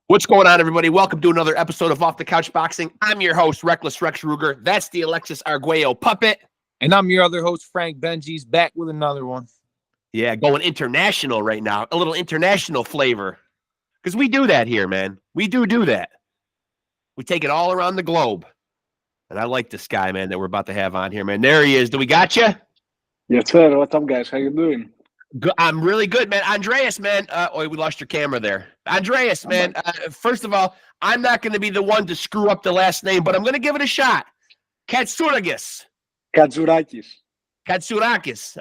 What's going on, everybody? Welcome to another episode of Off the Couch Boxing. I'm your host, Reckless Rex Ruger. That's the Alexis Arguello puppet. And I'm your other host, Frank Benji's, back with another one. Yeah, going international right now. A little international flavor. Because we do that here, man. We do that. We take it all around the globe. And I like this guy, man, that we're about to have on here, man. There he is. Do we got you? Yes, sir. What's up, guys? How you doing? I'm really good, man. Andreas, man. We lost your camera there. Andreas, man. First of all, I'm not going to be the one to screw up the last name, but I'm going to give it a shot. Katzourakis. Katzourakis.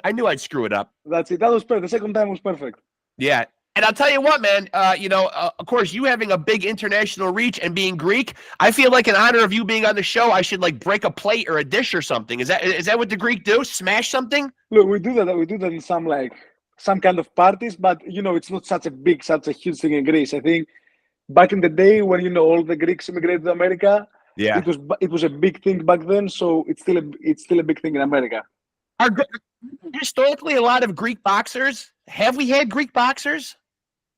I knew I'd screw it up. That's it. That was perfect. The second time was perfect. Yeah. And I'll tell you what, man, of course, you having a big international reach and being Greek, I feel like in honor of you being on the show, I should like break a plate or a dish or something. Is that what the Greek do? Smash something? Look, we do that. We do that in some kind of parties, but it's not such a huge thing in Greece. I think back in the day when all the Greeks immigrated to America, yeah, it was a big thing back then. So it's still a big thing in America. Are historically a lot of Greek boxers? Have we had Greek boxers?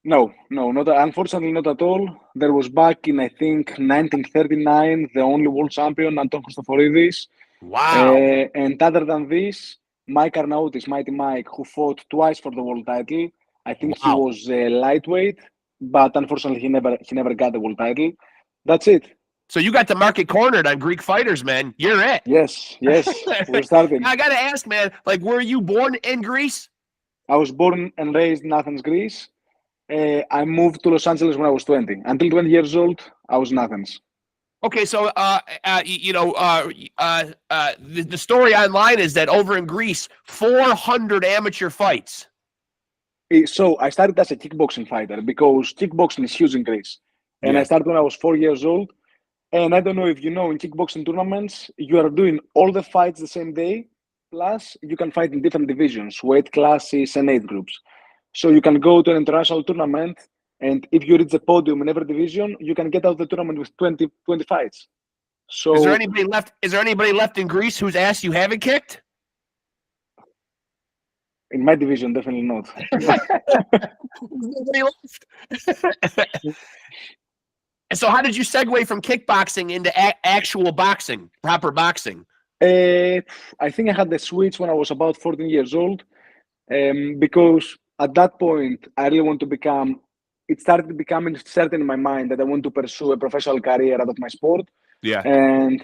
No, unfortunately not at all. There was back in, I think, 1939, the only world champion, Anton Christoforidis. Wow. And other than this, Mike Arnautis, Mighty Mike, who fought twice for the world title. I think he was lightweight, but unfortunately he never got the world title. That's it. So you got the market cornered on Greek fighters, man. You're it. Yes. We're starting. I got to ask, man, like, were you born in Greece? I was born and raised in Athens, Greece. I moved to Los Angeles when I was 20. Until 20 years old, I was in Athens. Okay, so the story online is that over in Greece, 400 amateur fights. So I started as a kickboxing fighter because kickboxing is huge in Greece. And yeah. I started when I was 4 years old. And I don't know if you know, in kickboxing tournaments, you are doing all the fights the same day. Plus, you can fight in different divisions, weight classes, and age groups. So you can go to an international tournament, and if you reach the podium in every division, you can get out of the tournament with 20 fights. So is there anybody left in Greece whose ass you haven't kicked? In my division, definitely not. Nobody left. So how did you segue from kickboxing into actual boxing, proper boxing? I think I had the switch when I was about 14 years old, because at that point, I really want to become. It started becoming certain in my mind that I want to pursue a professional career out of my sport. Yeah. And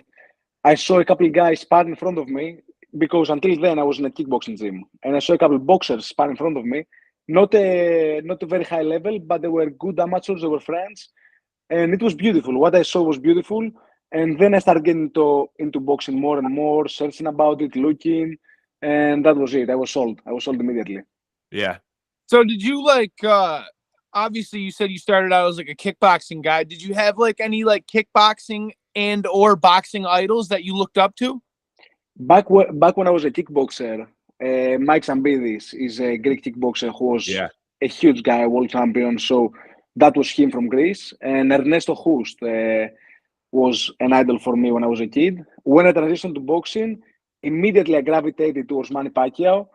I saw a couple of guys spar in front of me, because until then I was in a kickboxing gym, and I saw a couple of boxers spar in front of me. Not a very high level, but they were good amateurs. They were friends, and it was beautiful. What I saw was beautiful. And then I started getting into boxing more and more, searching about it, looking, and that was it. I was sold. Immediately. Yeah. So did you obviously you said you started out as like a kickboxing guy. Did you have like any like kickboxing and or boxing idols that you looked up to? Back when I was a kickboxer, Mike Zambidis is a Greek kickboxer who was a huge guy, a world champion. So that was him from Greece. And Ernesto Hust was an idol for me when I was a kid. When I transitioned to boxing, immediately I gravitated towards Manny Pacquiao,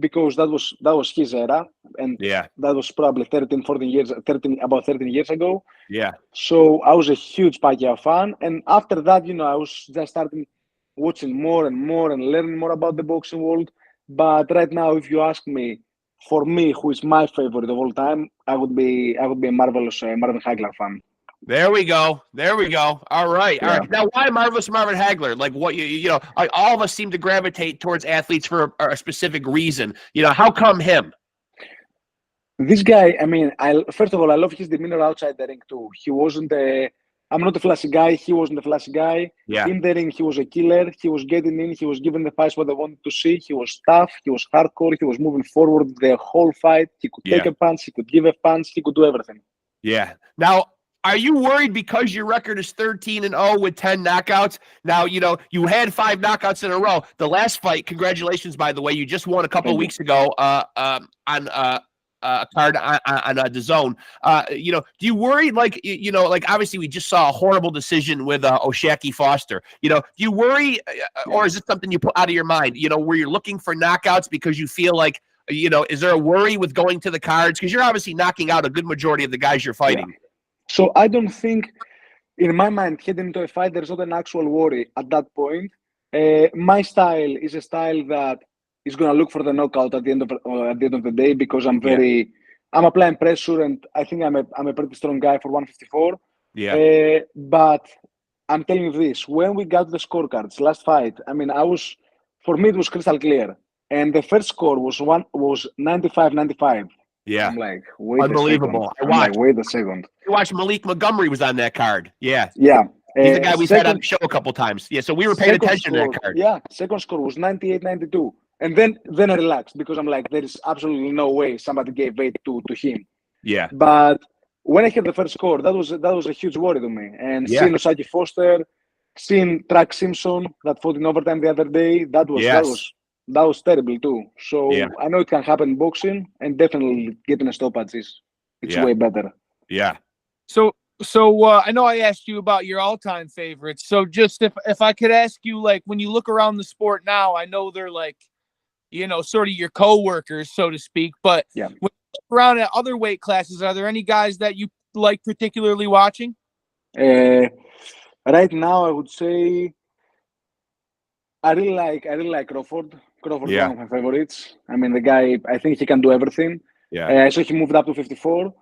because that was his era, and that was probably about 13 years ago. Yeah. So I was a huge Pacquiao fan, and after that, I was just starting watching more and more and learning more about the boxing world. But right now, if you ask me, for me, who is my favorite of all time, I would be a marvelous Marvin Hagler fan. There we go. All right. Now, why Marvin Hagler? Like, what all of us seem to gravitate towards athletes for a specific reason. How come him? This guy, I mean, first of all, I love his demeanor outside the ring too. He wasn't I'm not a flashy guy. He wasn't a flashy guy. Yeah. In the ring, he was a killer. He was getting in. He was giving the fights what they wanted to see. He was tough. He was hardcore. He was moving forward the whole fight. He could take a punch. He could give a punch. He could do everything. Yeah. Now, are you worried because your record is 13-0 with 10 knockouts? Now, you had 5 knockouts in a row. The last fight, congratulations, by the way, you just won a couple of weeks ago on a card on the zone. Do you worry, like obviously we just saw a horrible decision with O'Shaquie Foster. Do you worry, or is it something you put out of your mind, where you're looking for knockouts because you feel like, is there a worry with going to the cards? Because you're obviously knocking out a good majority of the guys you're fighting. So I don't think, in my mind, heading into a fight, there's not an actual worry at that point. My style is a style that is going to look for the knockout at the end of the day because I'm applying pressure, and I think I'm a pretty strong guy for 154. Yeah. But I'm telling you this: when we got the scorecards last fight, I mean, for me it was crystal clear, and the first score was 95-95. Yeah. I'm like, wait unbelievable. a second. Wait a second. You watched Malik Montgomery was on that card. Yeah. Yeah. He's the guy we've had on the show a couple times. Yeah, so we were paying attention to that card. Yeah, second score was 98-92. And then I relaxed because I'm like, there is absolutely no way somebody gave weight to him. Yeah. But when I heard the first score, that was a huge worry to me. And seeing Osaki Foster, seeing Track Simpson that fought in overtime the other day, that was terrible too. So I know it can happen in boxing, and definitely getting a stoppage it's way better. Yeah. So I know I asked you about your all-time favorites. So just if I could ask you, like, when you look around the sport now, I know they're like, you know, sort of your co-workers, so to speak. But when you look around at other weight classes, are there any guys that you like particularly watching? Right now, I would say I really like Crawford. Crawford is one of my favorites. I mean, the guy, I think he can do everything. Yeah. So he moved up to 54.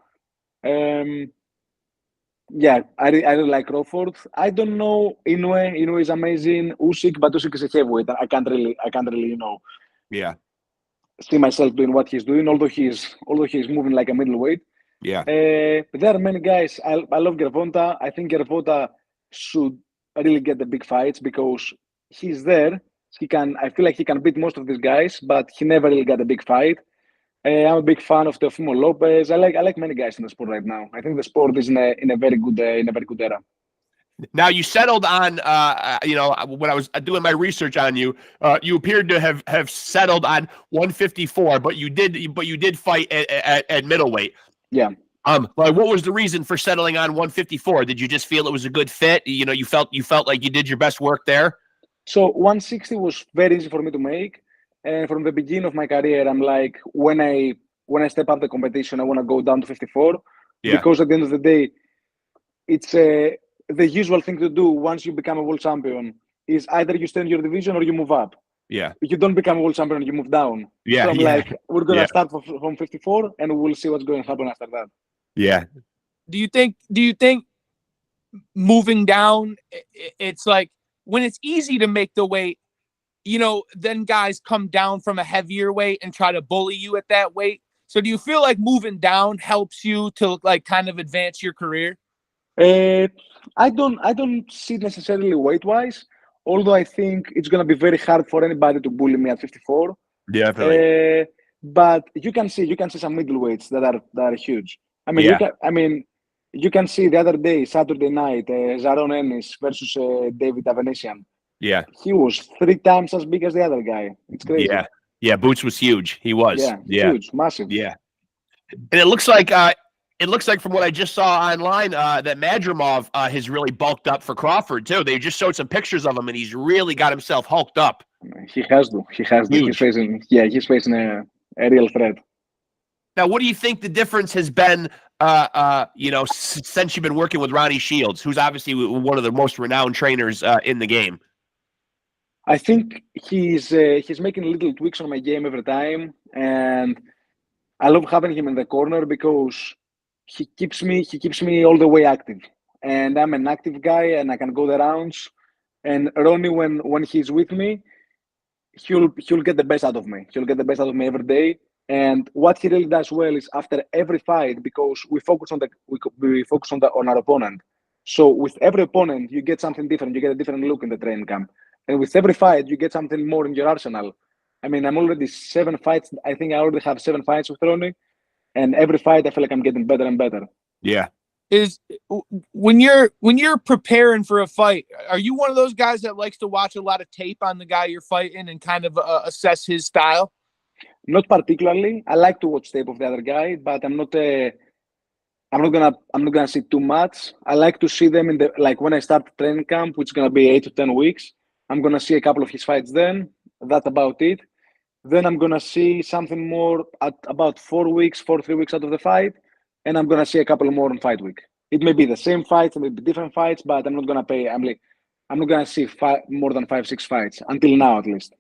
Yeah, I really like Crawford. I don't know Inoue. Inoue is amazing. Usyk, but Usyk is a heavyweight. I can't really, see myself doing what he's doing. Although he's moving like a middleweight. Yeah. There are many guys. I love Gervonta. I think Gervonta should really get the big fights because he's there. I feel like he can beat most of these guys, but he never really got a big fight. I'm a big fan of Teofimo Lopez. I like many guys in the sport right now. I think the sport is in a very good era. Now you settled on, when I was doing my research on you, you appeared to have settled on 154, but you did fight at middleweight. Yeah. Like, what was the reason for settling on 154? Did you just feel it was a good fit? You know, you felt like you did your best work there. So 160 was very easy for me to make. And from the beginning of my career, I'm like, when I step up the competition, I want to go down to 54 because at the end of the day, it's the usual thing to do once you become a world champion is either you stay in your division or you move up. Yeah. If you don't become a world champion, you move down. Yeah. So I'm like, we're gonna start from 54, and we'll see what's going to happen after that. Yeah. Do you think moving down, it's like when it's easy to make the weight, you know, then guys come down from a heavier weight and try to bully you at that weight. So do you feel like moving down helps you to like kind of advance your career? I don't see it necessarily weight-wise, although I think it's going to be very hard for anybody to bully me at 54. Definitely. But you can see some middleweights that are huge. I mean, you can see the other day, Saturday night, Zaron Ennis versus David Avanesian. Yeah. He was 3 times as big as the other guy. It's crazy. Yeah. Yeah. Boots was huge. He was. Yeah. Huge, massive. Yeah. And it looks like from what I just saw online that Madrimov has really bulked up for Crawford too. They just showed some pictures of him, and he's really got himself hulked up. He has to. He's facing a real threat. Now, what do you think the difference has been, since you've been working with Ronnie Shields, who's obviously one of the most renowned trainers in the game? I think he's making little tweaks on my game every time, and I love having him in the corner because he keeps me all the way active. And I'm an active guy, and I can go the rounds. And Ronnie, when he's with me, he'll get the best out of me. He'll get the best out of me every day. And what he really does well is after every fight, because we focus on our opponent. So with every opponent, you get something different. You get a different look in the training camp. And with every fight, you get something more in your arsenal. I mean, I'm already 7 fights. I think I already have 7 fights with Ronnie. And every fight, I feel like I'm getting better and better. Yeah. Is when you're preparing for a fight, are you one of those guys that likes to watch a lot of tape on the guy you're fighting and kind of assess his style? Not particularly. I like to watch tape of the other guy, but I'm not gonna see too much. I like to see them when I start training camp, which is gonna be 8 to 10 weeks. I'm gonna see a couple of his fights then. That's about it. Then I'm gonna see something more at about 4 weeks out of the fight, and I'm gonna see a couple more on fight week. It may be the same fights, it may be different fights, but I'm not gonna pay. I'm not gonna see more than 5-6 fights until now, at least.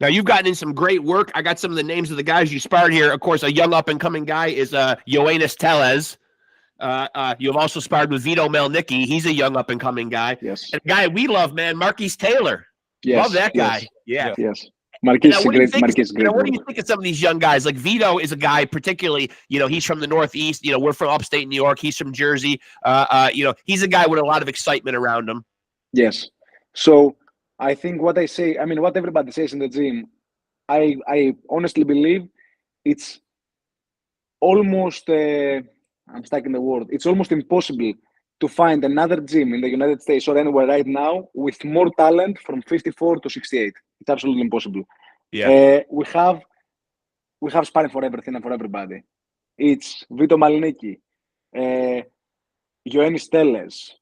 Now, you've gotten in some great work. I got some of the names of the guys you sparred here. Of course, a young up-and-coming guy is Yoenis Tellez. You've also sparred with Vito Melnicki. He's a young up-and-coming guy. Yes. And a guy we love, man, Marquise Taylor. Yes. Love that guy. Yes. Yeah. Yes. Marquise is great. What Great. do you think of some of these young guys? Like Vito is a guy, particularly, he's from the Northeast. We're from upstate New York. He's from Jersey. He's a guy with a lot of excitement around him. Yes. So I think what everybody says in the gym, I honestly believe it's almost, I'm stuck in the word, it's almost impossible to find another gym in the United States or anywhere right now with more talent from 54 to 68. It's absolutely impossible. Yeah. We have sparring for everything and for everybody. It's Vito Melnicki, Yoenis Tellez,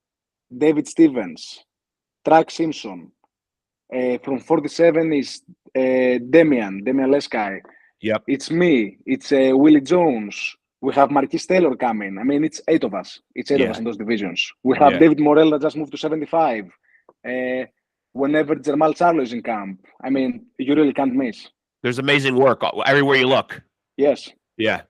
David Stevens, Track Simpson. From 47 is Demian Leskai. Yep. It's me. It's Willie Jones. We have Marquise Taylor coming. I mean, it's 8 of us. It's 8 of us in those divisions. We have David Morel that just moved to 75. Whenever Jermall Charlo is in camp, I mean, you really can't miss. There's amazing work everywhere you look. Yes. Yeah.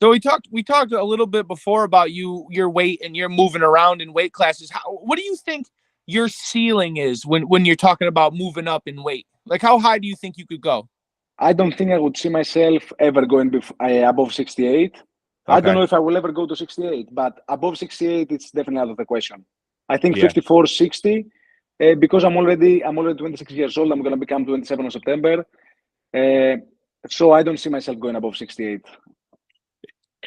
So we talked a little bit before about your weight and you're moving around in weight classes. What do you think your ceiling is when you're talking about moving up in weight? Like, how high do you think you could go? I don't think I would see myself ever going above 68. Okay. I don't know if I will ever go to 68, but above 68, it's definitely out of the question. I think 54, 60, because I'm already 26 years old. I'm going to become 27 in September. So I don't see myself going above 68.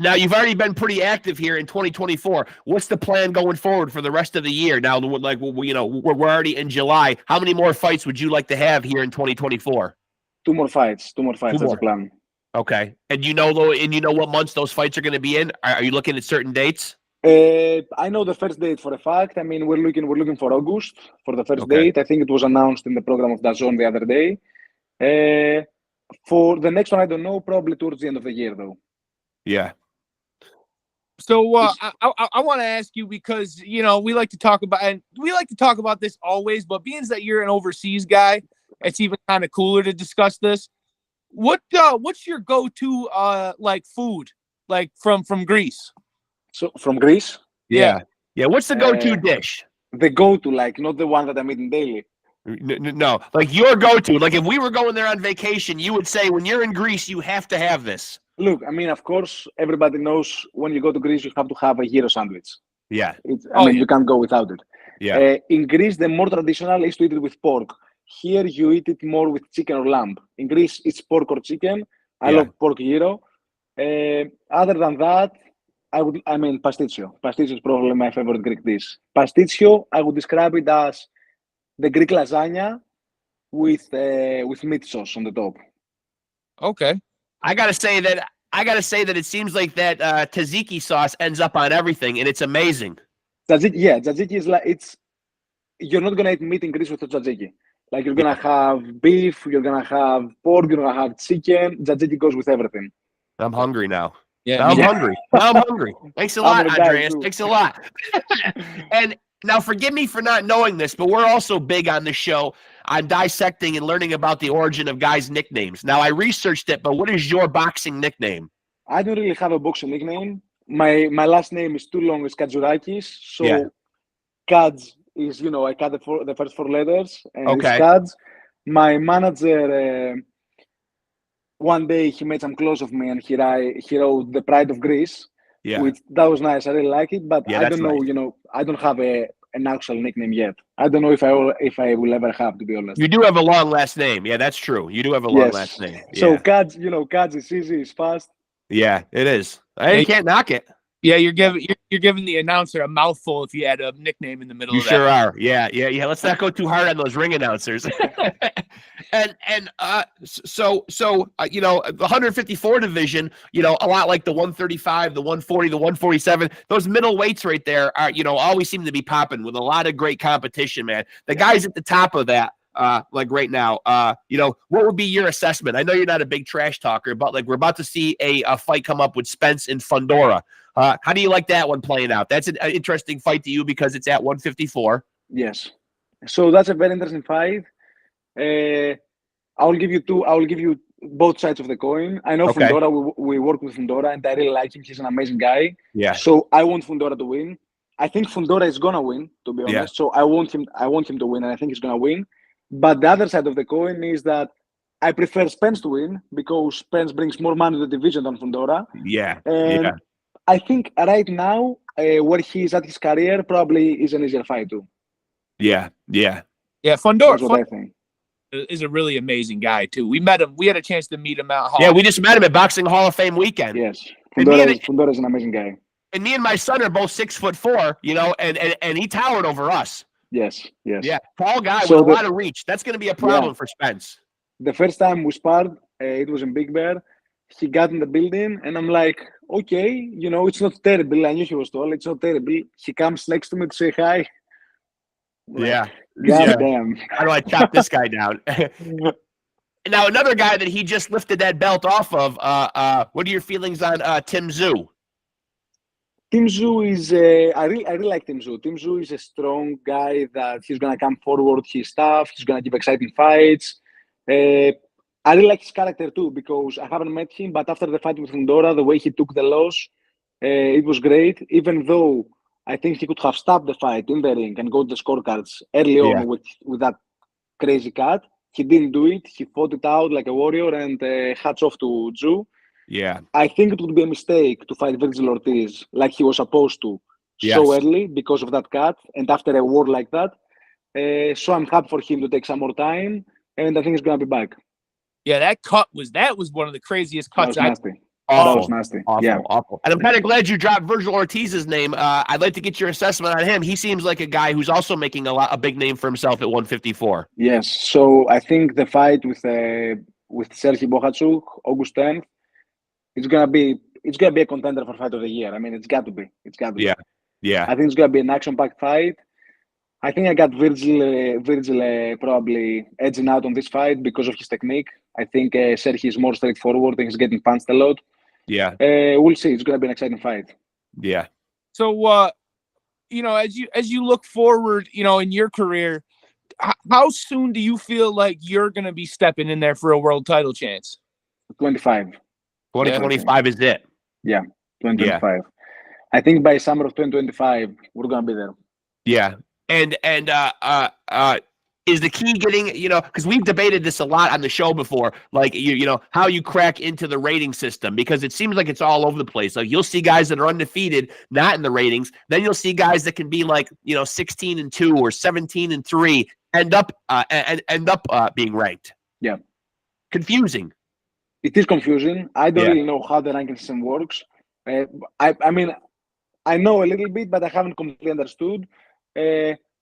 Now, you've already been pretty active here in 2024. What's the plan going forward for the rest of the year? Now, like, we're already in July. How many more fights would you like to have here in 2024? 2 more fights. That's the plan. Okay. And you know what months those fights are going to be in? Are you looking at certain dates? I know the first date for a fact. I mean, we're looking for August for the first date. I think it was announced in the program of DAZN the other day. For the next one, I don't know. Probably towards the end of the year, though. Yeah. So I want to ask you, because we like to talk about this always, but being that you're an overseas guy, it's even kind of cooler to discuss this. What's your go-to like food, like from Greece? So from Greece? Yeah. What's the go-to dish? The go-to, like, not the one that I'm eating daily. No, like your go-to. Like, if we were going there on vacation, you would say when you're in Greece, you have to have this. Look, I mean, of course, everybody knows when you go to Greece, you have to have a gyro sandwich. Yeah. You can't go without it. Yeah. In Greece, the more traditional is to eat it with pork. Here, you eat it more with chicken or lamb. In Greece, it's pork or chicken. I love pork gyro. Other than that, pasticcio. Pasticcio is probably my favorite Greek dish. Pasticcio, I would describe it as the Greek lasagna with meat sauce on the top. Okay. I gotta say that it seems like that tzatziki sauce ends up on everything, and it's amazing. Tzatziki is like you're not gonna eat meat in Greece with tzatziki. Like, you're gonna have beef, you're gonna have pork, you're gonna have chicken. Tzatziki goes with everything. I'm hungry now. Yeah, I'm hungry. Thanks a lot, Andreas. Thanks a lot. And now, forgive me for not knowing this, but we're also big on the show on dissecting and learning about the origin of guys' nicknames. Now, I researched it, but what is your boxing nickname? I don't really have a boxing nickname. My last name is too long. It's Katzourakis. So Kadz is, I cut the first 4 letters. And it's Kadz. My manager, one day he made some clothes of me and he wrote The Pride of Greece. Yeah. That was nice. I really like it, but I don't know, nice. I don't have an actual nickname yet. I don't know if I will ever have, to be honest. You do have a long last name. Yeah, that's true. You do have a long last name. Yeah. So Kadz is easy, it's fast. Yeah, it is. You can't knock it. Yeah, you're giving the announcer a mouthful if you add a nickname in the middle of that. You sure are. Yeah. Let's not go too hard on those ring announcers. So the 154 division, a lot like the 135, the 140, the 147, those middle weights right there are, always seem to be popping with a lot of great competition, man. The guys at the top of that, like right now, what would be your assessment? I know you're not a big trash talker, but like, we're about to see a fight come up with Spence and Fundora. How do you like that one playing out? That's an interesting fight to you because it's at 154. Yes. So that's a very interesting fight. I will give you both sides of the coin. I know Okay. Fundora. We work with Fundora, and I really like him. He's an amazing guy. Yeah. So I want Fundora to win. I think Fundora is gonna win, to be honest. Yeah. So I want him to win, and I think he's gonna win. But the other side of the coin is that I prefer Spence to win because Spence brings more money to the division than Fundora. Yeah. And Yeah. I think right now, where he is at his career, probably is an easier fight too. Yeah. Yeah. Yeah, Fundora That's what I think. is a really amazing guy too. We met him. We had a chance to meet him at Hall. Yeah, we just met him at Boxing Hall of Fame weekend. Yes, And Fundora is an amazing guy. And me and my son are both 6'4", and he towered over us. Yes. Yeah, tall guy So with a lot of reach. That's going to be a problem for Spence. The first time we sparred, it was in Big Bear. He got in the building, and I'm like, okay, it's not terrible. I knew he was tall. It's not terrible. He comes next to me to say hi. Yeah. God damn. How do I chop this guy down? Now, another guy that he just lifted that belt off of, what are your feelings on Tim Tszyu? Tim Tszyu is, I really like Tim Tszyu. Tim Tszyu is a strong guy that he's going to come forward, he's tough, he's going to give exciting fights. I really like his character too because I haven't met him, but after the fight with Fundora, the way he took the loss, it was great, even though I think he could have stopped the fight in the ring and go to the scorecards early on with that crazy cut. He didn't do it. He fought it out like a warrior, and hats off to Tszyu. Yeah. I think it would be a mistake to fight Virgil Ortiz like he was supposed to so early because of that cut and after a war like that. So I'm happy for him to take some more time, and I think he's going to be back. Yeah, that was one of the craziest cuts. That was nasty. Awful. That was nasty. Awful. And I'm kind of glad you dropped Virgil Ortiz's name. I'd like to get your assessment on him. He seems like a guy who's also making a big name for himself at 154. Yes. So I think the fight with Serhiy Bohachuk, August 10th, it's gonna be a contender for fight of the year. I mean, it's got to be. Yeah. I think it's gonna be an action-packed fight. I think I got Virgil probably edging out on this fight because of his technique. I think Serhiy is more straightforward and he's getting punched a lot. Yeah. We'll see. It's gonna be an exciting fight. Yeah. So, as you look forward, in your career, how soon do you feel like you're gonna be stepping in there for a world title chance? 25. 2025 is it? Yeah, 2025. Yeah. I think by summer of 2025, we're gonna be there. Yeah. And is the key getting, because we've debated this a lot on the show before, like, how you crack into the rating system, because it seems like it's all over the place. Like, you'll see guys that are undefeated, not in the ratings. Then you'll see guys that can be like, 16-2 or 17-3, end up being ranked. Yeah. Confusing. It is confusing. I don't really know how the ranking system works. I mean, I know a little bit, but I haven't completely understood.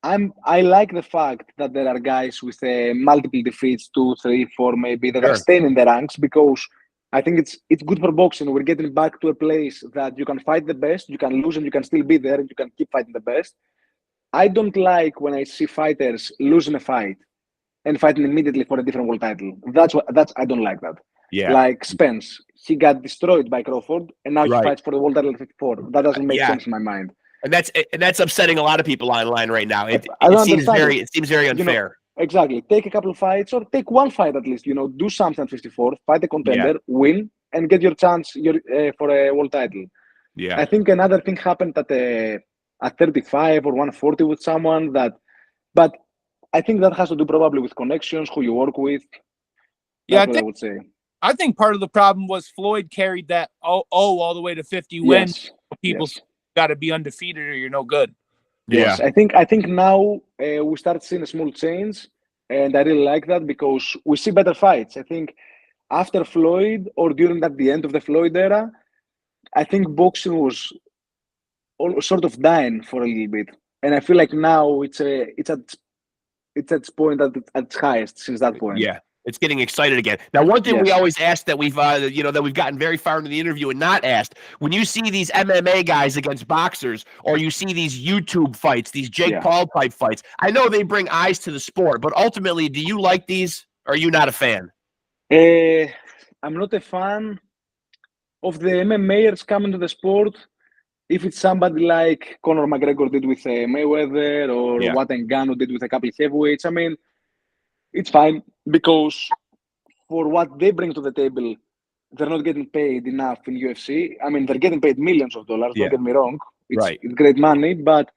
I like the fact that there are guys with multiple defeats, 2, 3, 4, maybe, that are staying in the ranks, because I think it's good for boxing. We're getting back to a place that you can fight the best, you can lose, and you can still be there, and you can keep fighting the best. I don't like when I see fighters losing a fight and fighting immediately for a different world title. I don't like that. Yeah. Like Spence, he got destroyed by Crawford, and now he fights for the world title at 54. That doesn't make sense in my mind. And that's upsetting a lot of people online right now. It seems very unfair. Exactly. Take a couple of fights, or take one fight at least. Do something at 54, fight a contender, win, and get your chance for a world title. Yeah. I think another thing happened at 35 or 140 with someone but I think that has to do probably with connections, who you work with. That's what I would say. I think part of the problem was Floyd carried that all the way to 50 wins. People got to be undefeated or you're no good. Yes, I think now we start seeing a small change, and I really like that because we see better fights. I think after Floyd, or during the end of the Floyd era, I think boxing was sort of dying for a little bit, and I feel like now it's at its point at its highest since that point. Yeah. It's getting excited again. Now, one thing we always ask that we've gotten very far into the interview and not asked, when you see these MMA guys against boxers, or you see these YouTube fights, these Jake Paul type fights, I know they bring eyes to the sport, but ultimately, do you like these, or are you not a fan? I'm not a fan of the MMAers coming to the sport if it's somebody like Conor McGregor did with Mayweather, or Yeah. what Ngannou did with a couple of heavyweights, I mean, it's fine because for what they bring to the table, they're not getting paid enough in UFC. I mean, they're getting paid millions of dollars, Yeah. don't get me wrong. Right. It's great money, but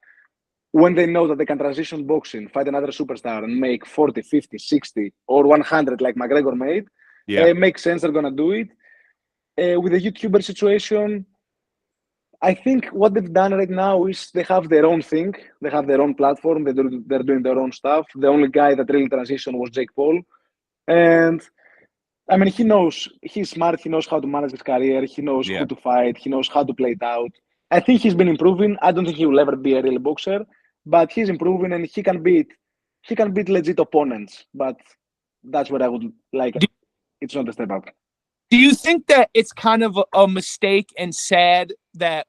when they know that they can transition boxing, fight another superstar, and make 40, 50, 60, or 100 like McGregor made, it makes sense they're going to do it. With the YouTuber situation, I think what they've done right now is they have their own thing. They have their own platform. They're doing their own stuff. The only guy that really transitioned was Jake Paul. And I mean, he's smart. He knows how to manage his career. He knows who to fight. He knows how to play it out. I think he's been improving. I don't think he will ever be a real boxer, but he's improving and he can beat legit opponents. But that's what I would like. It's not a step up. Do you think that it's kind of a mistake and sad that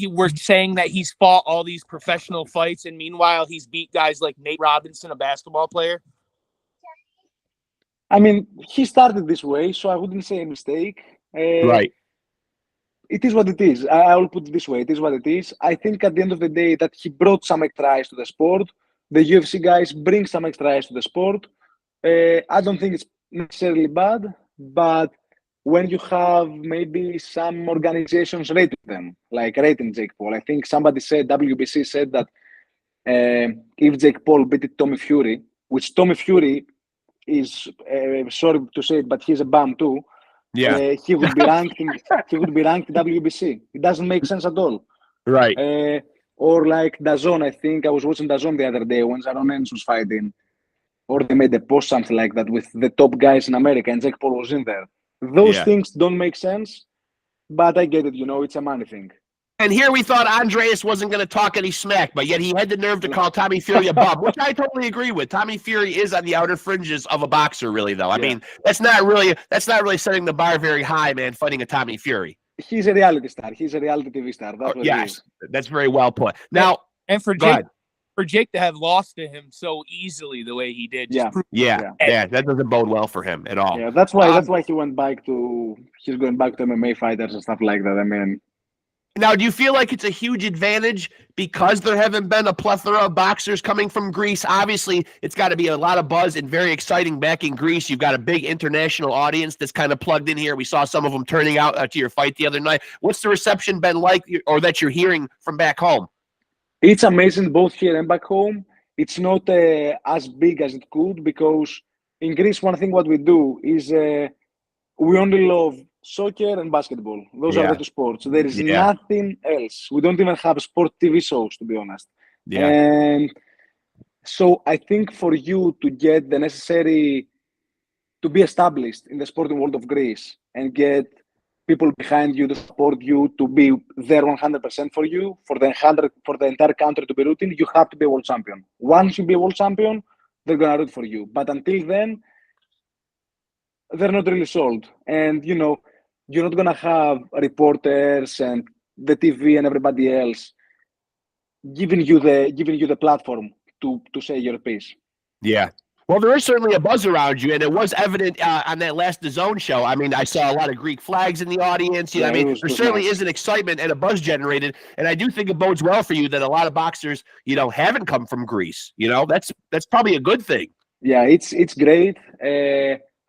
we're saying that he's fought all these professional fights and meanwhile he's beat guys like Nate Robinson, a basketball player? I mean, he started this way, so I wouldn't say a mistake. Right. It is what it is. I will put it this way. It is what it is. I think at the end of the day that he brought some extra eyes to the sport. The UFC guys bring some extra eyes to the sport. I don't think it's necessarily bad, but when you have maybe some organizations rating them, like rating Jake Paul, I think somebody said, WBC said that if Jake Paul beat Tommy Fury, which Tommy Fury is, sorry to say it, but he's a bum too. Yeah. He would be ranked in WBC. It doesn't make sense at all. Right. Or like DAZN, I think I was watching DAZN the other day when Sharon Ennis was fighting, or they made a post something like that with the top guys in America and Jake Paul was in there. Those things don't make sense, but I get it, it's a money thing. And here we thought Andreas wasn't going to talk any smack, but yet he had the nerve to call Tommy Fury a bum, which I totally agree with. Tommy Fury is on the outer fringes of a boxer, really, though. I mean, that's not really setting the bar very high, man, fighting a Tommy Fury. He's a reality star. He's a reality TV star. That's what he is. That's very well put. Now, and for Jake to have lost to him so easily the way he did. That doesn't bode well for him at all. Yeah, that's why he's going back to MMA fighters and stuff like that. I mean, now, do you feel like it's a huge advantage because there haven't been a plethora of boxers coming from Greece? Obviously, it's got to be a lot of buzz and very exciting back in Greece. You've got a big international audience that's kind of plugged in here. We saw some of them turning out to your fight the other night. What's the reception been like, or that you're hearing from back home? It's amazing both here and back home. It's not as big as it could because in Greece, one thing what we do is we only love soccer and basketball. Those are the two sports. There is nothing else. We don't even have sport TV shows, to be honest. Yeah. And so I think for you to get the necessary, to be established in the sporting world of Greece and get people behind you to support you, to be there 100% for you, for the entire country to be rooting, you have to be a world champion. Once you be a world champion, they're going to root for you. But until then, they're not really sold. And, you're not going to have reporters and the TV and everybody else giving you the platform to say your piece. Yeah. Well, there is certainly a buzz around you, and it was evident on that last DAZN show. I mean, I saw a lot of Greek flags in the audience. I mean, there certainly is an excitement and a buzz generated, and I do think it bodes well for you that a lot of boxers, haven't come from Greece. That's probably a good thing. Yeah, it's great.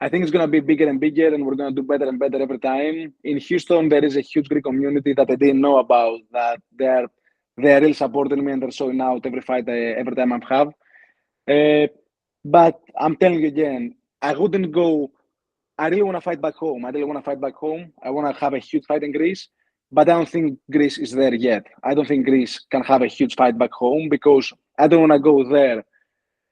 I think it's going to be bigger and bigger, and we're going to do better and better every time. In Houston, there is a huge Greek community that I didn't know about, that they're really supporting me and they're showing out every fight, every time I have. But I'm telling you again, I wouldn't go. I really want to fight back home. I want to have a huge fight in Greece, but I don't think Greece is there yet. I don't think Greece can have a huge fight back home because I don't want to go there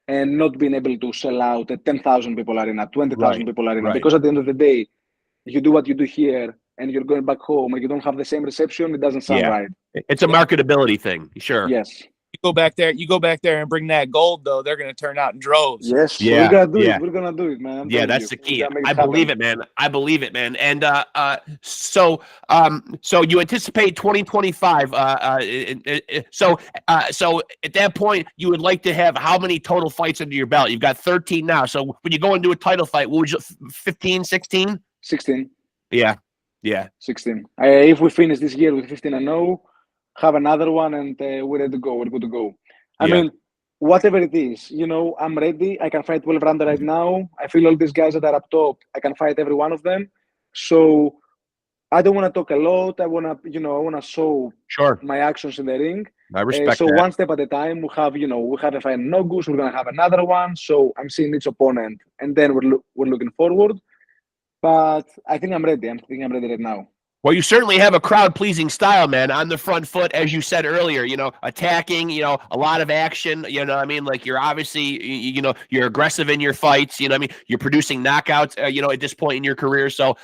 and not being able to sell out a 10,000 people arena, 20,000 people arena. Right. Because at the end of the day, you do what you do here and you're going back home and you don't have the same reception, it doesn't sound right. It's a marketability thing, sure. Yes. You go back there and bring that gold, though, they're going to turn out in droves. Yes. We're going to do it. We're going to do it, man. That's the key. I believe it, man. And so you anticipate 2025. So at that point, you would like to have how many total fights under your belt? You've got 13 now. So when you go into a title fight, what would you, 15, 16? 16. Yeah. 16. If we finish this year with 15-0, have another one, and we're ready to go. We're good to go. I Yeah. mean, whatever it is, I'm ready. I can fight 12 rounder right now. I feel all these guys that are up top, I can fight every one of them. So I don't want to talk a lot. I want to show my actions in the ring. I respect so that. one step at a time. We have a fight in August. We're gonna have another one. So I'm seeing each opponent, and then we're looking forward. But I think I'm ready. I'm ready right now. Well, you certainly have a crowd-pleasing style, man, on the front foot, as you said earlier, attacking, a lot of action, I mean? Like, you're obviously, you're aggressive in your fights, I mean? You're producing knockouts, at this point in your career. So,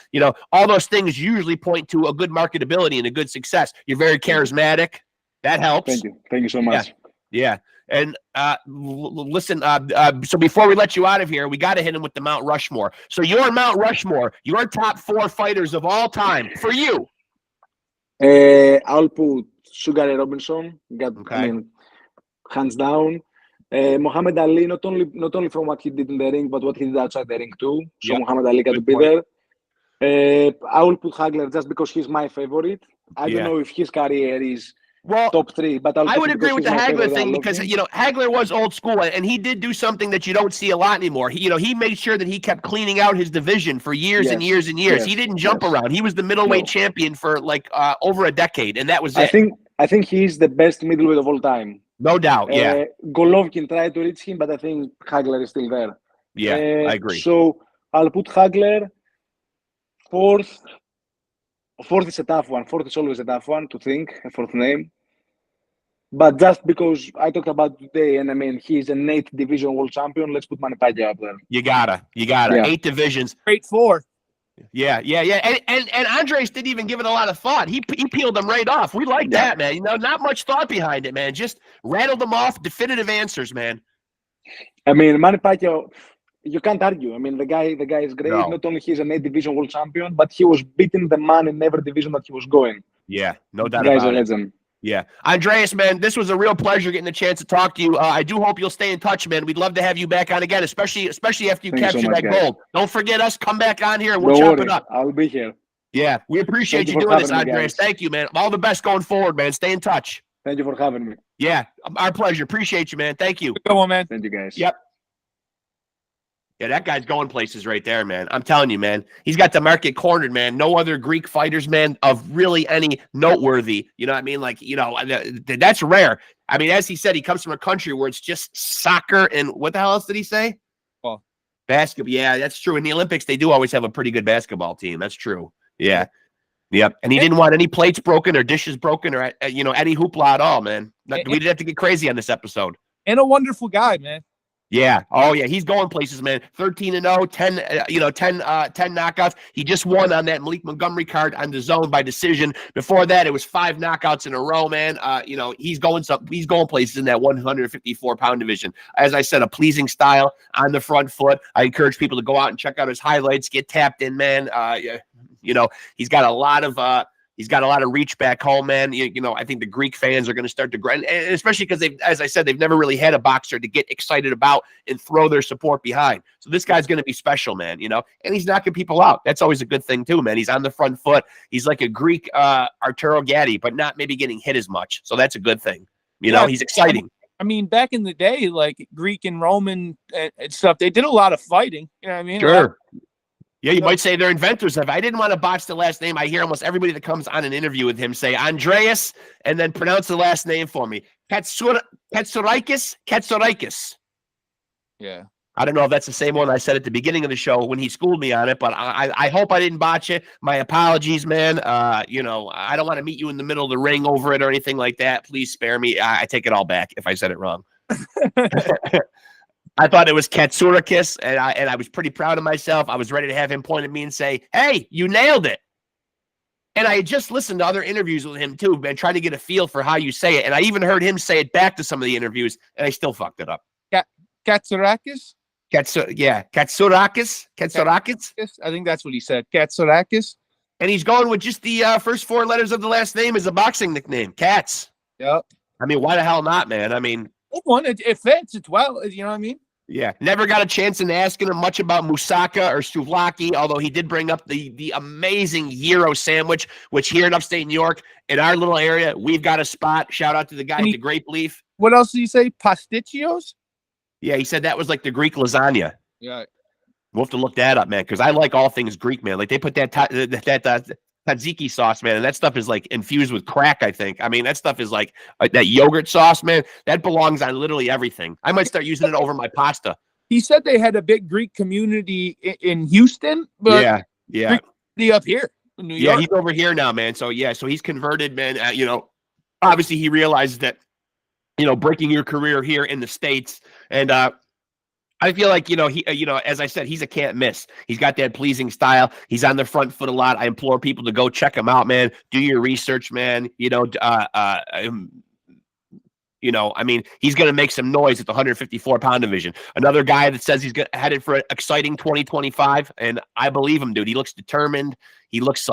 all those things usually point to a good marketability and a good success. You're very charismatic. That helps. Thank you. Thank you so much. Yeah. And listen, so before we let you out of here, we got to hit him with the Mount Rushmore. So your Mount Rushmore, your top 4 fighters of all time for you. I'll put Sugar Ray Robinson. I mean, hands down. Muhammad Ali, not only from what he did in the ring, but what he did outside the ring too. So Muhammad Ali got to be there. I will put Hagler just because he's my favorite. I don't know if his career is top 3, but I would agree with the Hagler thing because Hagler was old school and he did do something that you don't see a lot anymore. He made sure that he kept cleaning out his division for years and years and years. He didn't jump around. He was the middleweight champion for over a decade, and that was it. I think he's the best middleweight of all time. No doubt. Yeah. Golovkin tried to reach him, but I think Hagler is still there. Yeah, I agree. So I'll put Hagler. Fourth is a tough one. Fourth is always a tough one to think, a fourth name. But just because I talked about today, and I mean, he's an 8th division world champion, let's put Manny Pacquiao up there. You gotta. Yeah. 8 divisions. Great 4. Yeah. And Andres didn't even give it a lot of thought. He peeled them right off. We like that, man. Not much thought behind it, man. Just rattled them off. Definitive answers, man. I mean, Manny Pacquiao, you can't argue. I mean, the guy is great. No. Not only he's an 8th division world champion, but he was beating the man in every division that he was going. Yeah, no doubt about it. The guy's a legend. Yeah. Andreas, man, this was a real pleasure getting the chance to talk to you. I do hope you'll stay in touch, man. We'd love to have you back on again, especially after you capture that gold. Don't forget us. Come back on here and we'll chop it up. I'll be here. Yeah, we appreciate you doing this, Andreas. Thank you, man. All the best going forward, man. Stay in touch. Thank you for having me. Yeah, our pleasure. Appreciate you, man. Thank you. Good one, man. Thank you, guys. Yep. Yeah, that guy's going places right there, man. I'm telling you, man. He's got the market cornered, man. No other Greek fighters, man, of really any noteworthy. You know what I mean? Like, that's rare. I mean, as he said, he comes from a country where it's just soccer and what the hell else did he say? Well, basketball. Yeah, that's true. In the Olympics, they do always have a pretty good basketball team. That's true. Yeah. Yep. And he didn't want any plates broken or dishes broken or, any hoopla at all, man. We didn't have to get crazy on this episode. And a wonderful guy, man. Yeah. Oh, yeah. He's going places, man. 13-0, 10 knockouts. He just won on that Malik Montgomery card on the zone by decision. Before that, it was 5 knockouts in a row, man. He's going places in that 154-pound division. As I said, a pleasing style on the front foot. I encourage people to go out and check out his highlights, get tapped in, man. He's got a lot of reach back home, man. I think the Greek fans are going to start to grind, and especially because as I said, they've never really had a boxer to get excited about and throw their support behind. So this guy's going to be special, man, and he's knocking people out. That's always a good thing too, man. He's on the front foot. He's like a Greek Arturo Gatti, but not maybe getting hit as much. So that's a good thing. He's exciting. I mean, back in the day, like Greek and Roman and stuff, they did a lot of fighting. You know what I mean? Sure. Yeah, you might say they're inventors of. I didn't want to botch the last name. I hear almost everybody that comes on an interview with him say Andreas and then pronounce the last name for me. Katzourakis. Yeah. I don't know if that's the same one I said at the beginning of the show when he schooled me on it, but I hope I didn't botch it. My apologies, man. I don't want to meet you in the middle of the ring over it or anything like that. Please spare me. I take it all back if I said it wrong. I thought it was Katzourakis, and I was pretty proud of myself. I was ready to have him point at me and say, hey, you nailed it. And I had just listened to other interviews with him, too, man, trying to get a feel for how you say it. And I even heard him say it back to some of the interviews, and I still fucked it up. Katzourakis? Katzourakis? I think that's what he said. Katzourakis. And he's going with just the first 4 letters of the last name as a boxing nickname, Katz. Yep. I mean, why the hell not, man? I mean, one, it fits. It's well, you know what I mean? Yeah, never got a chance in asking him much about moussaka or souvlaki, although he did bring up the amazing gyro sandwich, which here in upstate New York, in our little area, we've got a spot. Shout out to the guy at the Grape Leaf. What else did you say? Pasticcios? Yeah, he said that was like the Greek lasagna. Yeah. We'll have to look that up, man, because I like all things Greek, man. Like they put that tzatziki sauce, man, and that stuff is like infused with crack, I think. I mean, that stuff is like that yogurt sauce, man. That belongs on literally everything. I might start using it over my pasta. He said they had a big Greek community in Houston, but yeah, Greek up here in New York. Yeah, he's over here now, man. So so he's converted, man. Obviously he realizes that, breaking your career here in the States, and I feel like, he, as I said, he's a can't miss. He's got that pleasing style. He's on the front foot a lot. I implore people to go check him out, man. Do your research, man. I mean, he's going to make some noise at the 154-pound division. Another guy that says he's headed for an exciting 2025, and I believe him, dude. He looks determined. He looks,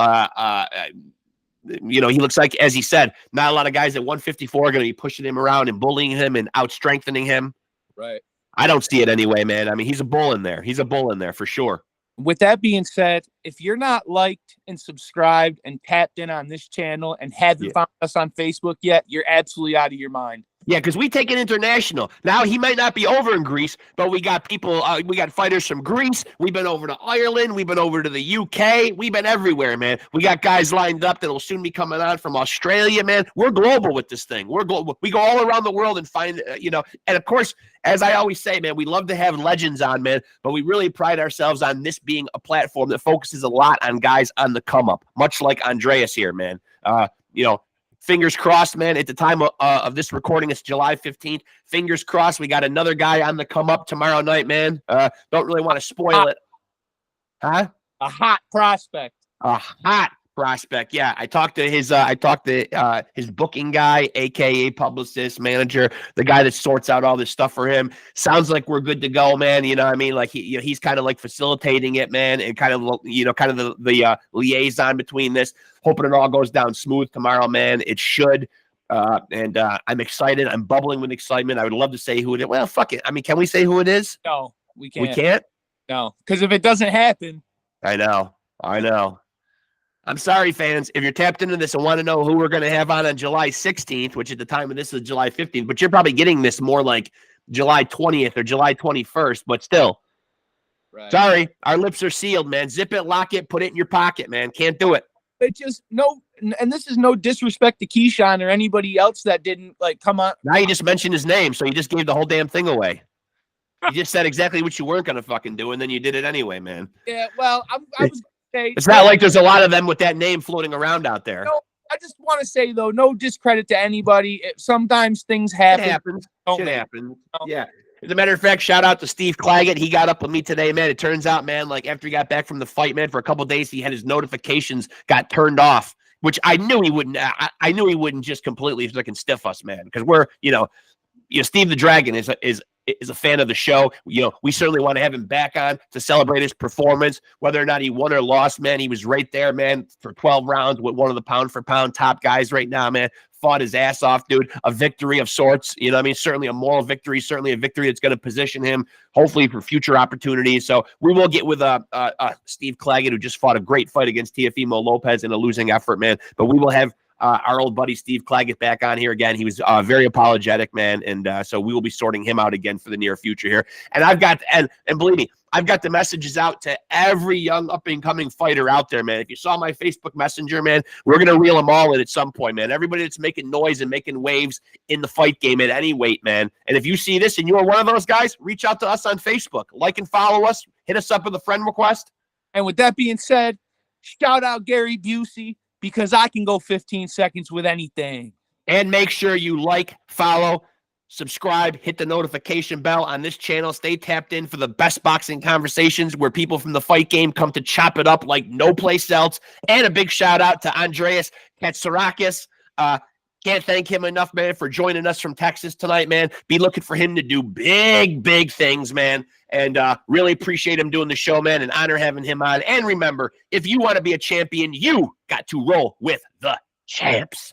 he looks like, as he said, not a lot of guys at 154 are going to be pushing him around and bullying him and out-strengthening him. Right. I don't see it anyway, man. I mean, he's a bull in there. He's a bull in there for sure. With that being said, if you're not liked and subscribed and tapped in on this channel and haven't found us on Facebook yet, you're absolutely out of your mind. Yeah, because we take it international. Now, he might not be over in Greece, but we got people, we got fighters from Greece. We've been over to Ireland. We've been over to the UK. We've been everywhere, man. We got guys lined up that will soon be coming on from Australia, man. We're global with this thing. We're global. We go all around the world and find, and of course, as I always say, man, we love to have legends on, man, but we really pride ourselves on this being a platform that focuses a lot on guys on the come up, much like Andreas here, man. Fingers crossed, man. At the time of this recording, it's July 15th. Fingers crossed. We got another guy on the come up tomorrow night, man. Don't really want to spoil it. Huh? A hot prospect. A hot prospect. Yeah. I talked to his booking guy, aka publicist, manager, the guy that sorts out all this stuff for him. Sounds like we're good to go, man. You know what I mean? Like he's kind of like facilitating it, man, and kind of the liaison between this. Hoping it all goes down smooth tomorrow, man. It should. And I'm excited. I'm bubbling with excitement. I would love to say who it is. Well, fuck it. I mean, can we say who it is? No, we can't. We can't? No, because if it doesn't happen. I know. I'm sorry, fans. If you're tapped into this and want to know who we're going to have on July 16th, which at the time of this is July 15th, but you're probably getting this more like July 20th or July 21st, but still. Right. Sorry. Our lips are sealed, man. Zip it, lock it, put it in your pocket, man. Can't do it. It just and this is no disrespect to Keyshawn or anybody else that didn't come on. Now you just mentioned his name, so you just gave the whole damn thing away. You just said exactly what you weren't gonna fucking do, and then you did it anyway, man. Yeah, well, I was gonna say it's not like there's a lot of them with that name floating around out there. No, I just want to say though, no discredit to anybody. Sometimes things happen. Shit happens. Yeah. As a matter of fact, shout out to Steve Claggett. He got up with me today, man. It turns out, man, like after he got back from the fight, man, for a couple of days, he had his notifications got turned off, which I knew he wouldn't. I knew he wouldn't just completely freaking stiff us, man, because we're, Steve the Dragon is a fan of the show. We certainly want to have him back on to celebrate his performance, whether or not he won or lost, man. He was right there, man, for 12 rounds with one of the pound-for-pound top guys right now, man. Fought his ass off, dude. A victory of sorts. You know what I mean? Certainly a moral victory. Certainly a victory that's going to position him, hopefully, for future opportunities. So we will get with Steve Claggett, who just fought a great fight against Teofimo Lopez in a losing effort, man. But we will have our old buddy Steve Claggett back on here again. He was very apologetic, man, and so we will be sorting him out again for the near future here. And I've got and believe me, I've got the messages out to every young up-and-coming fighter out there, man. If you saw my Facebook Messenger, man, we're gonna reel them all in at some point, man. Everybody that's making noise and making waves in the fight game at any weight, man. And if you see this and you are one of those guys, reach out to us on Facebook, like and follow us, hit us up with a friend request. And with that being said, shout out Gary Busey, because I can go 15 seconds with anything. And make sure you like, follow, subscribe, hit the notification bell on this channel. Stay tapped in for the best boxing conversations where people from the fight game come to chop it up like no place else. And a big shout out to ANDREAS KATZOURAKIS. Can't thank him enough, man, for joining us from Texas tonight, man. Be looking for him to do big, big things, man. And really appreciate him doing the show, man, and honor having him on. And remember, if you want to be a champion, you got to roll with the champs.